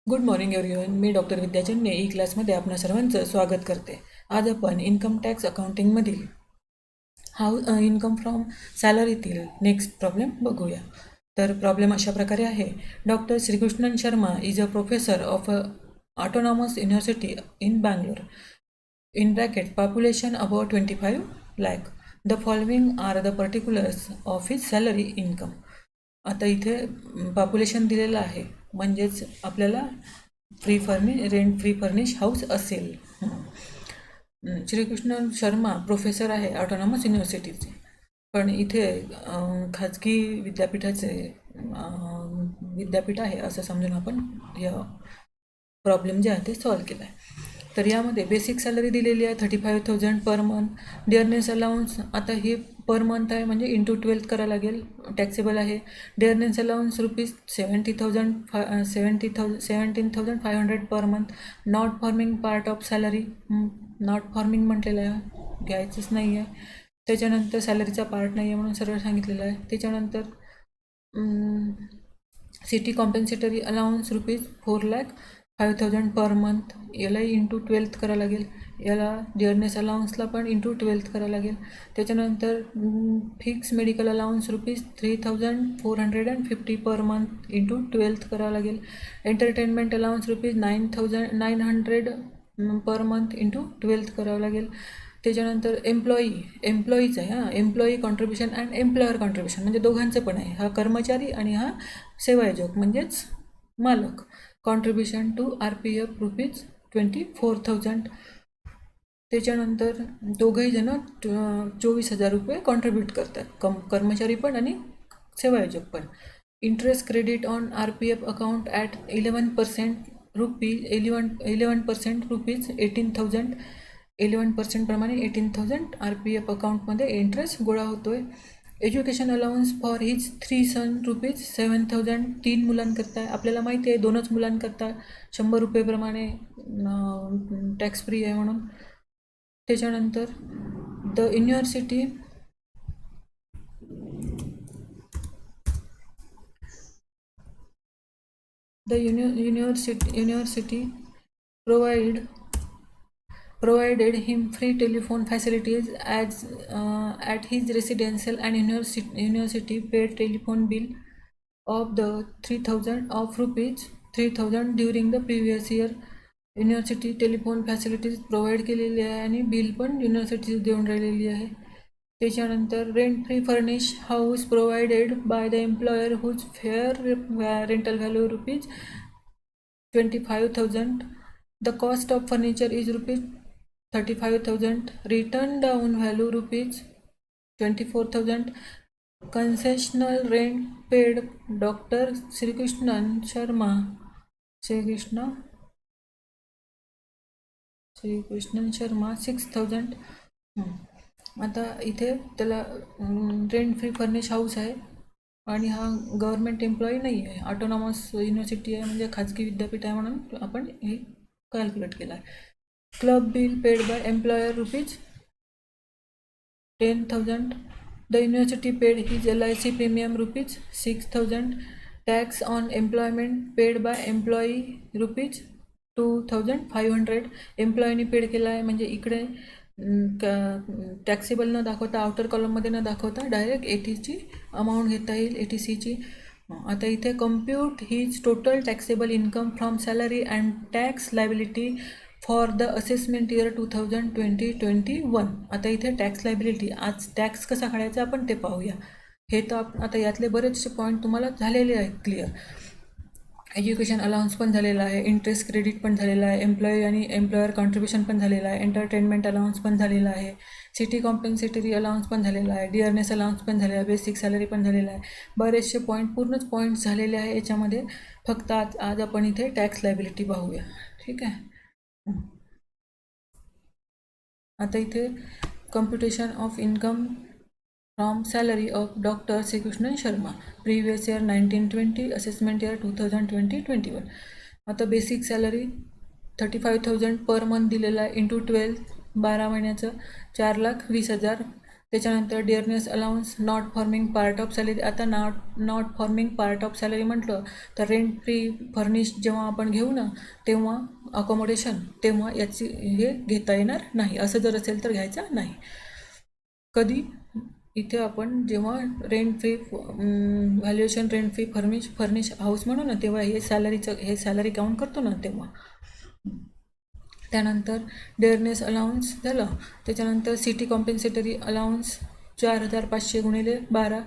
Good morning everyone. मी doctor Vidyachandra E क्लासमध्ये आपणा सर्वांचं स्वागत करते. आज आपण इन्कम टॅक्स अकाउंटिंगमधील इन्कम फ्रॉम सॅलरीतील नेक्स्ट प्रॉब्लेम बघूया. तर प्रॉब्लेम अशा प्रकारे आहे. Doctor Srikrishnan Sharma is a professor of a autonomous university in Bangalore. In bracket, population about 25 lakh. The following are the particulars of his salary income. आता इथे पॉप्युलेशन दिलेलं आहे, म्हणजेच आपल्याला रेंट फ्री फर्निश हाऊस असेल. श्रीकृष्ण शर्मा प्रोफेसर आहे ऑटोनॉमस युनिव्हर्सिटीचे, पण इथे खाजगी विद्यापीठाचे विद्यापीठ आहे असं समजून आपण या प्रॉब्लेम जे आहे ते सॉल्व केला आहे. तर यामध्ये बेसिक सॅलरी दिलेली आहे 35,000 पर मंथ. डिअरनेस अलाउन्स आता हे पर मंथ आहे, म्हणजे इंटू 12 करावं लागेल, टॅक्सेबल आहे. Dearness allowance ₹17,500 per month. Not forming part of salary, not forming म्हटलेलं आहे, घ्यायचंच नाही आहे. त्याच्यानंतर सॅलरीचा पार्ट नाही आहे म्हणून सरळ सांगितलेलं आहे. त्याच्यानंतर सिटी कॉम्पेन्सेटरी अलाउन्स ₹4,05,000 पर मंथ. याला इंटू 12 करावं लागेल. याला डिअरनेस अलाउन्सला पण इंटू 12 करावं लागेल. त्याच्यानंतर fix medical allowance ₹3,450 per month into 12 करावं लागेल. Entertainment allowance ₹900 per month into 12 करावं लागेल. त्याच्यानंतर एम्प्लॉईज आहे, employee contribution and employer contribution, म्हणजे दोघांचं पण आहे. हा कर्मचारी आणि हा सेवायोजक म्हणजेच मालक. Contribution to RPF ₹24,000. त्याच्यानंतर दोघंही जण 24,000 रुपये कॉन्ट्रीब्यूट करतात, कर्मचारी पण आणि सेवायोजक पण. Interest credit on RPF account at 11% ₹18,000. 11% प्रमाणे 18,000 RPF अकाउंटमध्ये इंटरेस्ट गोळा होतो आहे. एज्युकेशन अलाउन्स फॉर हिज 3 सन ₹7,000. 3 मुलांकरता, आपल्याला माहिती आहे 2च मुलांकरता 100 रुपये प्रमाणे टॅक्स फ्री आहे म्हणून. त्याच्यानंतर the university provided him free telephone facilities at his residential, and university paid telephone bill of the 3,000 during the previous year. University telephone facilities provide केलेली आहे आणि बिल पण युनिव्हर्सिटी देऊन राहिलेली आहे. त्याच्यानंतर rent free furnish house provided by the employer whose fair rental value ₹25,000. The cost of furniture is ₹35,000. Written down value ₹24,000. Concessional rent paid doctor Srikrishnan Sharma ₹6,000. आता इथे त्याला रेंट फ्री फर्निश हाऊस आहे आणि हा गव्हर्मेंट एम्प्लॉई नाही आहे, ऑटोनॉमस युनिव्हर्सिटी आहे, म्हणजे खाजगी विद्यापीठ आहे म्हणून आपण हे कॅल्क्युलेट केलं आहे. Club bill paid by employer ₹10,000. The university paid his LIC premium ₹6,000. Tax on employment paid by employee ₹2,500. एम्प्लॉईनी पेड केला आहे, म्हणजे इकडे टॅक्सेबल न दाखवता, आउटर कॉलममध्ये न दाखवता डायरेक्ट 80ची अमाऊंट घेता येईल, 80Cची. आता इथे compute his total taxable income from salary and tax liability for the assessment year 2020-21. आता इथे टॅक्स लायबिलिटी, आज टॅक्स कसा काढायचा आपण ते पाहूया. हे तर आता यातले बरेचसे पॉईंट तुम्हाला झालेले आहेत क्लिअर. एज्युकेशन अलाउन्स पण झालेला आहे, इंटरेस्ट क्रेडिट पण झालेला आहे, एम्प्लॉई आणि एम्प्लॉयर कॉन्ट्रीब्युशन पण झालेलं आहे, एंटरटेनमेंट अलाउन्स पण झालेला आहे, सिटी कॉम्पेन्सेटरी अलाउन्स पण झालेला आहे, डिअरनेस अलाउन्स पण झालेला आहे, बेसिक सॅलरी पण झालेला आहे. बरेचसे पूर्णच पॉईंट्स झालेले आहे याच्यामध्ये. फक्त आज आपण इथे टॅक्स लायबिलिटी पाहूया, ठीक आहे. आता इथे computation of income from salary of doctor Srikrishnan Sharma, previous year 1920, assessment year 2020-21. आता बेसिक सॅलरी 35,000 पर मंथ दिलेला आहे, इंटू 12, 12 महिन्याचं 4,20,000. त्याच्यानंतर dearness allowance not forming part of salary. आता not forming part of salary म्हटलं तर रेंट फ्री फर्निश जेव्हा आपण घेऊ ना तेव्हा अकोमोडेशन तेव्हा याची हे घेता येणार नाही. असं जर असेल तर घ्यायचं नाही. कधी इथे आपण जेव्हा rent free valuation rent free furnish house म्हणू ना तेव्हा हे सॅलरी काउंट करतो ना तेव्हा. त्यानंतर डेअरनेस अलाउन्स झालं. त्याच्यानंतर सिटी कॉम्पेन्सेटरी अलाउन्स 4,500 गुणिले 12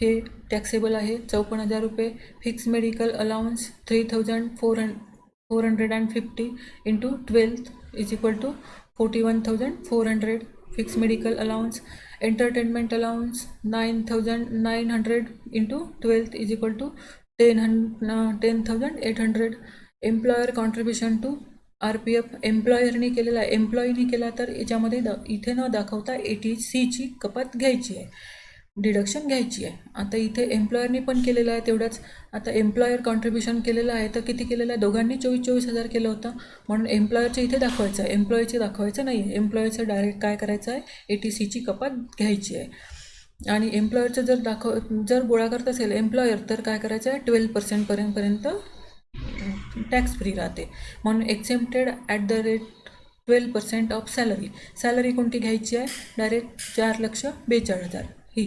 हे टॅक्सेबल आहे 54,000 रुपये. Fix medical allowance 3,450 into 12 is equal to 41,400 fix medical allowance. Entertainment allowance 9,900 into 12 is equal to 10,800. Employer contribution to RPF एम्प्लॉयरनी केलेला आहे. एम्प्लॉईनी केला तर याच्यामध्ये इथे न दाखवता ATCची कपात घ्यायची आहे, डिडक्शन घ्यायची आहे. आता इथे एम्प्लॉयरनी पण केलेलं आहे तेवढंच. आता एम्प्लॉयर कॉन्ट्रीब्युशन केलेलं आहे तर किती केलेलं आहे? दोघांनी 24,000 केलं होतं म्हणून एम्प्लॉयरचं इथे दाखवायचं आहे, एम्प्लॉयीचं दाखवायचं नाही आहे. एम्प्लॉयीचं डायरेक्ट काय करायचं आहे? ATCची कपात घ्यायची आहे. आणि एम्प्लॉयरचं जर गोळा करत असेल एम्प्लॉयर तर काय करायचं आहे? 12% पर्यंत टॅक्स फ्री राहते म्हणून exempted at the rate 12% of salary. Salary कोणती घ्यायची आहे? डायरेक्ट 4,42,000 ही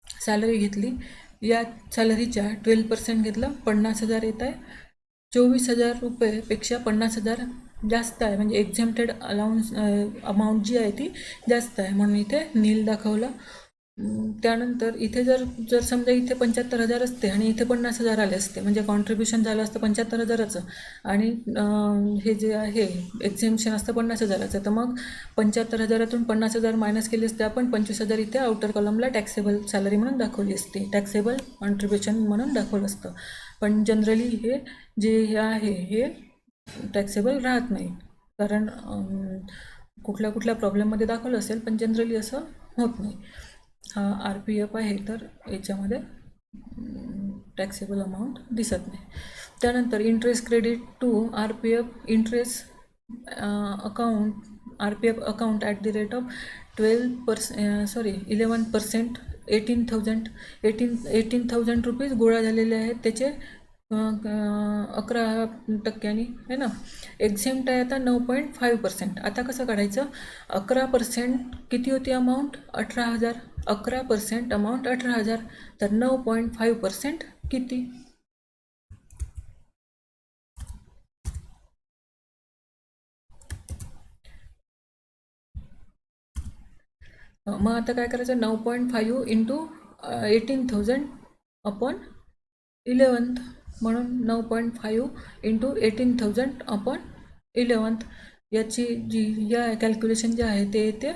सॅलरी घेतली. या सॅलरीच्या 12% घेतलं 50,000 येत आहे. 24,000 रुपयेपेक्षा 50,000 जास्त आहे म्हणजे एक्झेम्प्टेड अलाउन्स अमाऊंट जी आहे ती जास्त आहे म्हणून इथे नील दाखवलं. त्यानंतर इथे जर समजा इथे 75,000 असते आणि इथे 50,000 आले असते म्हणजे कॉन्ट्रीब्युशन झालं असतं 75,000चं आणि हे जे आहे एक्झेम्पशन असतं 50,000चं तर मग 75,000तून 50,000 मायनस केले असते आपण. 25,000 इथे आउटर कॉलमला टॅक्सेबल सॅलरी म्हणून दाखवली असते, टॅक्सेबल कॉन्ट्रीब्युशन म्हणून दाखवलं असतं. पण जनरली हे आहे हे टॅक्सेबल राहत नाही कारण कुठल्या प्रॉब्लेममध्ये दाखवलं असेल पण जनरली असं होत नाही. हा RPF आहे तर याच्यामध्ये टॅक्सेबल अमाऊंट दिसत नाही. त्यानंतर interest credit to RPF interest account RPF account at the rate of 11% 18,000 rupees गोळा झालेले आहेत त्याचे 11% आहे ना. एक्झेम्प्ट आहे आता 9.5%. आता कसं काढायचं? 11% किती होती अमाऊंट? 18,000. 11% अमाऊंट 18,000 तर 9.5% किती? मग आता काय करायचं? 9.5 इंटू 18,000 अपॉन 11th म्हणून 9.5 इंटू 18,000 अपॉन 11th याची या कॅल्क्युलेशन जे आहे ते येते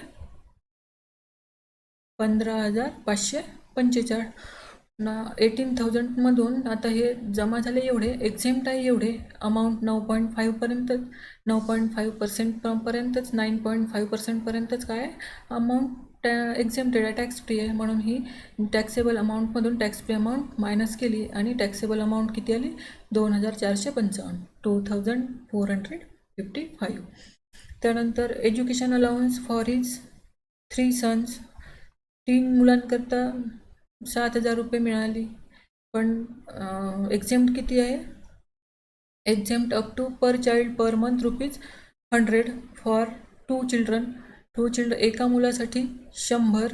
15,545. 18,000मधून आता हे जमा झाले एवढे, एक्झेम्प्ट आहे एवढे अमाऊंट 9.5पर्यंत 9.5% पर्यंतच 9.5%पर्यंतच काय अमाऊंट एक्झेम्प्टेड आहे, टॅक्स फ्री आहे म्हणून ही टॅक्सेबल अमाऊंटमधून टॅक्स फ्री अमाऊंट मायनस केली आणि टॅक्सेबल अमाऊंट किती आली? 2,455 2,455. त्यानंतर education allowance for his 3 sons 3 मुलांकरता 7,000 रुपये मिळाली पण एक्झेम्प्ट किती आहे? Exempt up to per child per month ₹100 for 2 children एका मुलासाठी 100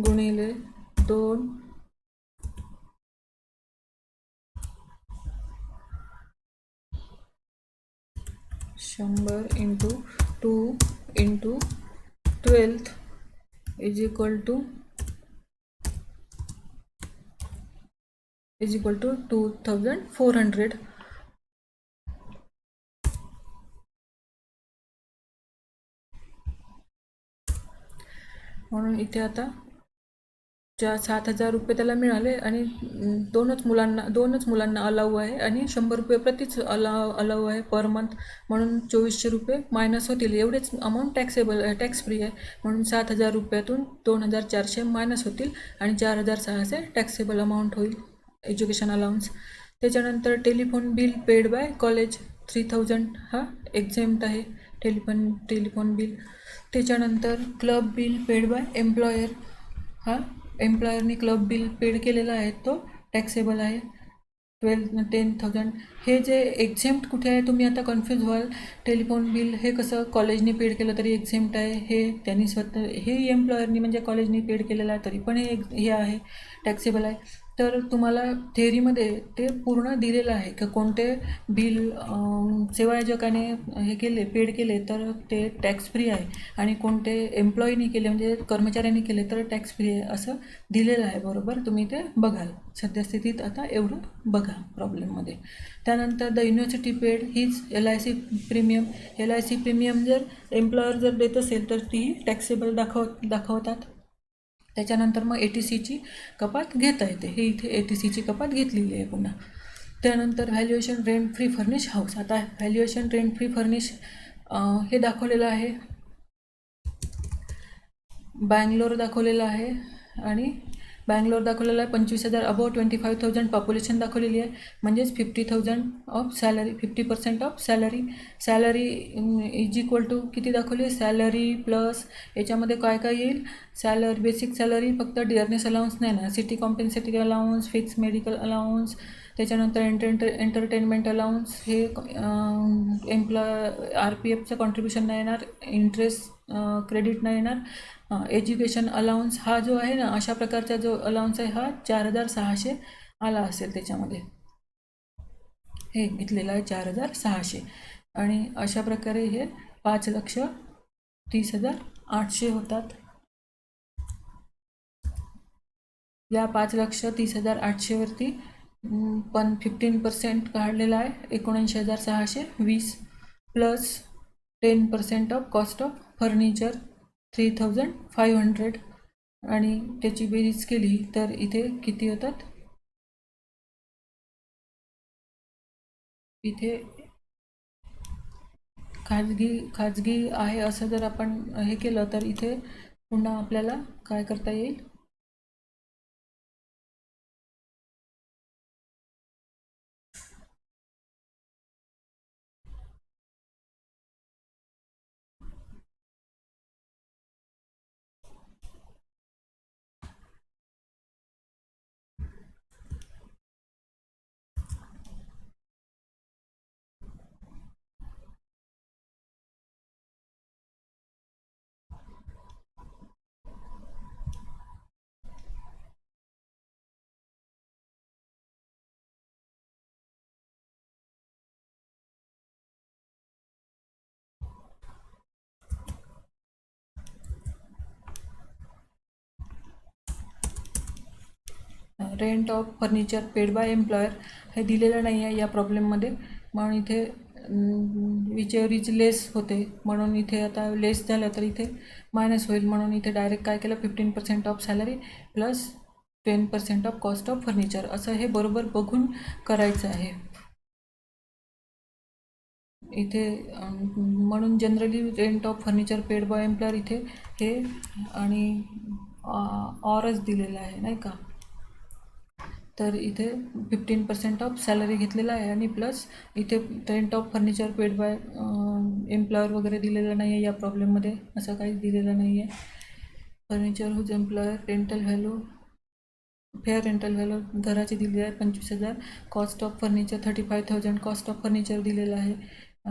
गुणिले 2 100 into 2 into 12 is equal to 2,400. म्हणून इथे आता 7,000 रुपये त्याला मिळाले आणि दोनच मुलांना अलाऊ आहे आणि 100 रुपये प्रतीच अलाऊ आहे पर मंथ, म्हणून 2400 रुपये मायनस होतील. एवढेच अमाऊंट टॅक्स फ्री आहे, म्हणून 7,000 रुपयातून 2,400 मायनस होतील आणि 4,600 टॅक्सेबल अमाऊंट होईल एज्युकेशन अलाउन्स. त्याच्यानंतर telephone bill paid bye college 3,000 हा एक्झेम्प्ट आहे टेलिफोन बिल. त्याच्यानंतर club bill paid by employer, हा एम्प्लॉयरनी क्लब बिल पेड केलेला आहे तो टॅक्सेबल आहे 10,000. हे जे एक्झेम्प्ट कुठे आहे तुम्ही आता कन्फ्यूज व्हाल. टेलिफोन बिल हे कसं कॉलेजने पेड केलं तरी एक्झेम्प्ट आहे, हे त्यांनी स्वतः हे एम्प्लॉयरनी म्हणजे कॉलेजनी पेड केलेलं आहे तरी पण हे आहे टॅक्सेबल आहे. तर तुम्हाला थेअरीमध्ये ते पूर्ण दिलेलं आहे की कोणते बिल सेवा आयोजकाने पेड केले तर ते टॅक्स फ्री आहे आणि कोणते एम्प्लॉईनी केले म्हणजे कर्मचाऱ्यांनी केले तर टॅक्स फ्री आहे असं दिलेलं आहे. बरोबर, तुम्ही ते बघाल सद्यस्थितीत आता एवढं बघा प्रॉब्लेममध्ये. त्यानंतर द युनिव्हर्सिटी पेड हीच LIC प्रीमियम जर एम्प्लॉयर जर देत असेल तर ती टॅक्सेबल दाखवतात. त्याच्यानंतर मग ATCची कपात घेता येते, हे इथे ATCची कपात घेतलेली आहे पुन्हा. त्यानंतर valuation rent free furnish house. आता व्हॅल्युएशन रेंट फ्री फर्निश हे दाखवलेलं आहे, बँगलोर दाखवलेलं आहे आणि बँगलोर दाखवलेलं आहे 25,000 अबव 25,000 पॉप्युलेशन दाखवलेली आहे, म्हणजेच 50,000 of salary, 50% of salary is equal to किती दाखवली, सॅलरी प्लस याच्यामध्ये काय काय येईल, बेसिक सॅलरी फक्त डिअरनेस अलाउन्स नाही ना, city compensating allowance, fix medical allowance, त्याच्यानंतर एंटरटेनमेंट अलाउन्स, हे RPFचं कॉन्ट्रीब्युशन नाही येणार, इंटरेस्ट क्रेडिट नाही येणार. एज्युकेशन अलाउन्स हा जो आहे ना, अशा प्रकारचा जो अलाउन्स आहे हा 4,600 आला असेल त्याच्यामध्ये, हे घेतलेलं आहे 4,600 आणि अशा प्रकारे हे 5,30,800 होतात. या 5,30,800 वरती पण 15% काढलेला आहे 19,620 plus 10% of cost of furniture 3,500 आणि त्याची बेरीज केली तर इथे किती होतात, इथे खाजगी आहे असं जर आपण हे केलं तर इथे पुन्हा आपल्याला काय करता येईल, rent of furniture paid by employer हे दिलेलं नाही आहे या प्रॉब्लेममध्ये, म्हणून इथे विचेवर इज लेस होते, म्हणून इथे आता लेस झालं तर इथे मायनस होईल, म्हणून इथे डायरेक्ट काय केलं 15% of salary plus 10% of cost of furniture असं हे बरोबर बघून करायचं आहे इथे. म्हणून generally rent of furniture paid by employer इथे हे आणि ऑरच दिलेलं आहे नाही का, तर इथे 15% ऑफ सॅलरी घेतलेला आहे आणि प्लस इथे rent of furniture paid by employer वगैरे दिलेलं नाही आहे या प्रॉब्लेममध्ये, असं काहीच दिलेलं नाही आहे. Furniture whose employer rental value fair rental value घराची दिली आहे 25,000, cost of furniture 35,000 cost of furniture दिलेलं आहे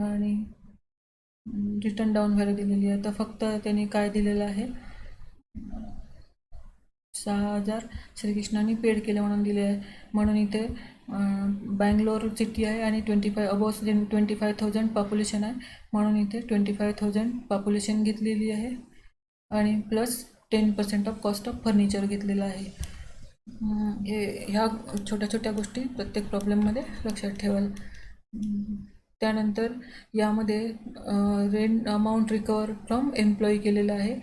आणि रिटर्न डाऊन व्हॅल्यू दिलेली आहे. तर फक्त त्यांनी काय दिलेलं आहे 6,000 श्रीकृष्णांनी पेड केले म्हणून दिले आहे, म्हणून इथे बँगलोर सिटी आहे आणि 25,000 पॉप्युलेशन आहे, म्हणून इथे 25,000 पॉप्युलेशन घेतलेली आहे आणि plus 10% of cost of furniture घेतलेलं आहे. ह्या छोट्या छोट्या गोष्टी प्रत्येक प्रॉब्लेममध्ये लक्षात ठेवाल. त्यानंतर यामध्ये rent amount recover from employee केलेलं आहे.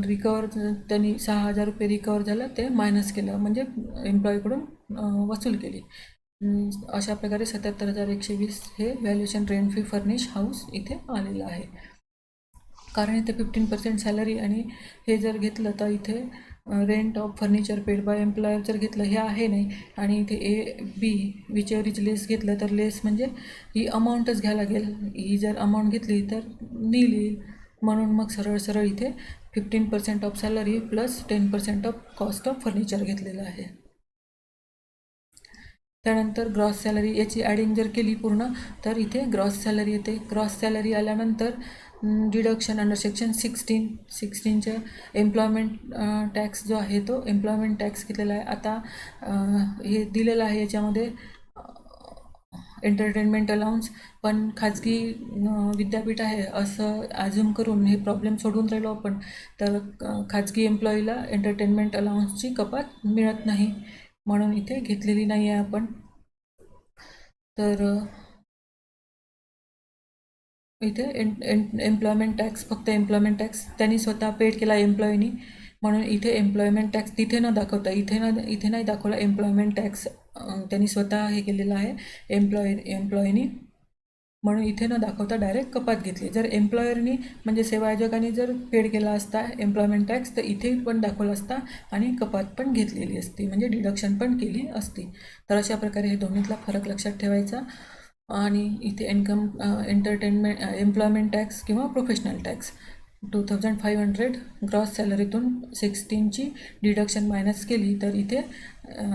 रिकवर त्यांनी 6,000 रुपये रिकवर झालं, ते मायनस केलं म्हणजे एम्प्लॉईकडून वसूल केली. अशा प्रकारे 77,120 हे valuation rent fee furnish house इथे आलेलं आहे. कारण इथे 15% सॅलरी आणि हे जर घेतलं तर इथे rent of furniture paid by employer जर घेतलं हे आहे नाही, आणि इथे A B whichever is less घेतलं तर लेस म्हणजे ही अमाऊंटच घ्यायला लागेल. ही जर अमाऊंट घेतली तर नील येईल, म्हणून मग सरळ सरळ इथे 15% of salary plus 10% of cost of furniture घेतलेलं आहे. त्यानंतर ग्रॉस सॅलरी याची ॲडिंग जर केली पूर्ण तर इथे ग्रॉस सॅलरी येते. ग्रॉस सॅलरी आल्यानंतर डिडक्शन अंडर सेक्शन 16च्या एम्प्लॉयमेंट टॅक्स जो आहे तो एम्प्लॉयमेंट टॅक्स घेतलेला आहे. आता हे दिलेलं आहे याच्यामध्ये एंटरटेनमेंट अलाउन्स, पण खाजगी विद्यापीठ आहे असं ॲझ्युम करून हे प्रॉब्लेम सोडून राहिलो आपण, तर खाजगी एम्प्लॉईला एंटरटेनमेंट अलाउन्सची कपात मिळत नाही, म्हणून इथे घेतलेली नाही आहे आपण. तर इथे एम्प्लॉयमेंट टॅक्स, फक्त एम्प्लॉयमेंट टॅक्स त्यांनी स्वतः पेड केला एम्प्लॉईनी, म्हणून इथे एम्प्लॉयमेंट टॅक्स तिथे न दाखवता इथे नाही दाखवला एम्प्लॉयमेंट टॅक्स त्यांनी स्वतः हे केलेलं आहे एम्प्लॉईनी, म्हणून इथे न दाखवता डायरेक्ट कपात घेतली. जर एम्प्लॉयरनी म्हणजे सेवा आयोजकांनी जर पेड केला असता एम्प्लॉयमेंट टॅक्स तर इथे पण दाखवला असता आणि कपात पण घेतलेली असती, म्हणजे डिडक्शन पण केली असती. तर अशा प्रकारे हे दोन्हीतला फरक लक्षात ठेवायचा. आणि इथे एंटरटेनमेंट एम्प्लॉयमेंट टॅक्स किंवा प्रोफेशनल टॅक्स 2,500 ग्रॉस सॅलरीतून 16ची डिडक्शन मायनस केली तर इथे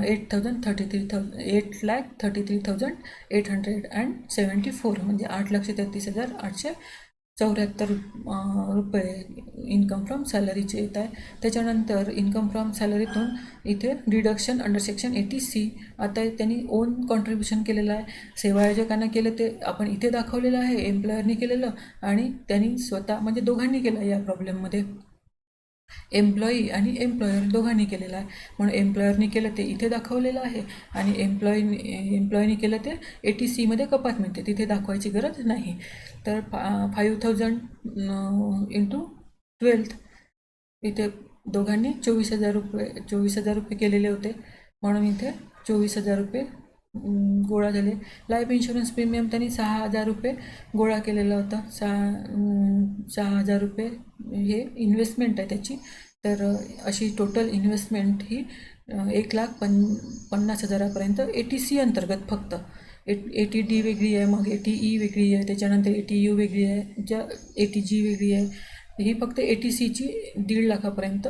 8,33,874 म्हणजे 8,33,874 रुपये इन्कम फ्रॉम सॅलरीचे येत आहे. त्याच्यानंतर इन्कम फ्रॉम सॅलरीतून इथे डिडक्शन अंडर सेक्शन 80C. आता त्यांनी ओन कॉन्ट्रीब्युशन केलेलं आहे, सेवा आयोजकांना केलं ते आपण इथे दाखवलेलं आहे, एम्प्लॉयरनी केलेलं आणि त्यांनी स्वतः म्हणजे दोघांनी केलं या प्रॉब्लेममध्ये, एम्प्लॉई आणि एम्प्लॉयर दोघांनी केलेलं आहे. म्हणून एम्प्लॉयरनी केलं ते इथे दाखवलेलं आहे आणि एम्प्लॉईनी केलं ते 80Cमध्ये कपात मिळते, तिथे दाखवायची गरज नाही. तर 5,000 इंटू 12 इथे दोघांनी 24,000 रुपये केलेले होते, म्हणून इथे 24,000 रुपये गोळा झाले. लाईफ इन्शुरन्स प्रीमियम त्यांनी 6,000 रुपये गोळा केलेला होता. 6,000 रुपये हे इन्व्हेस्टमेंट आहे त्याची. तर अशी टोटल इन्व्हेस्टमेंट ही 1,50,000पर्यंत 80C अंतर्गत फक्त. 80D वेगळी आहे, मग 80E वेगळी आहे, त्याच्यानंतर 80U वेगळी आहे, 80G वेगळी आहे. ही फक्त 80Cची 1.5 लाखापर्यंत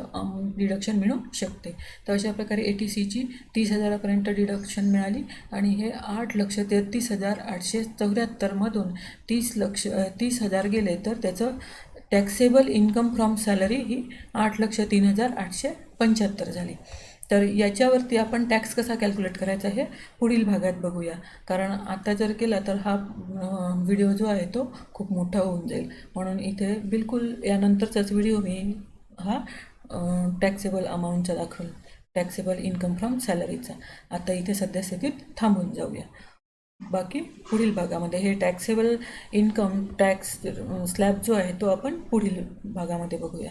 डिडक्शन मिळू शकते. तर अशा प्रकारे 80Cची 30,000पर्यंत डिडक्शन मिळाली आणि हे 8,33,874मधून 30,000 गेले तर त्याचं टॅक्सेबल इन्कम फ्रॉम सॅलरी ही 8,03,875 झाली. तर याच्यावरती आपण टॅक्स कसा कॅल्क्युलेट करायचा हे पुढील भागात बघूया, कारण आता जर केला तर हा व्हिडिओ जो आहे तो खूप मोठा होऊन जाईल, म्हणून इथे बिलकुल यानंतरचाच व्हिडिओ मी हा टॅक्सेबल अमाऊंटचा दाखवेल, टॅक्सेबल इन्कम फ्रॉम सॅलरीचा. आता इथे सद्यस्थितीत थांबून जाऊया, बाकी पुढील भागामध्ये हे टॅक्सेबल इन्कम टॅक्स स्लॅब जो आहे तो आपण पुढील भागामध्ये बघूया.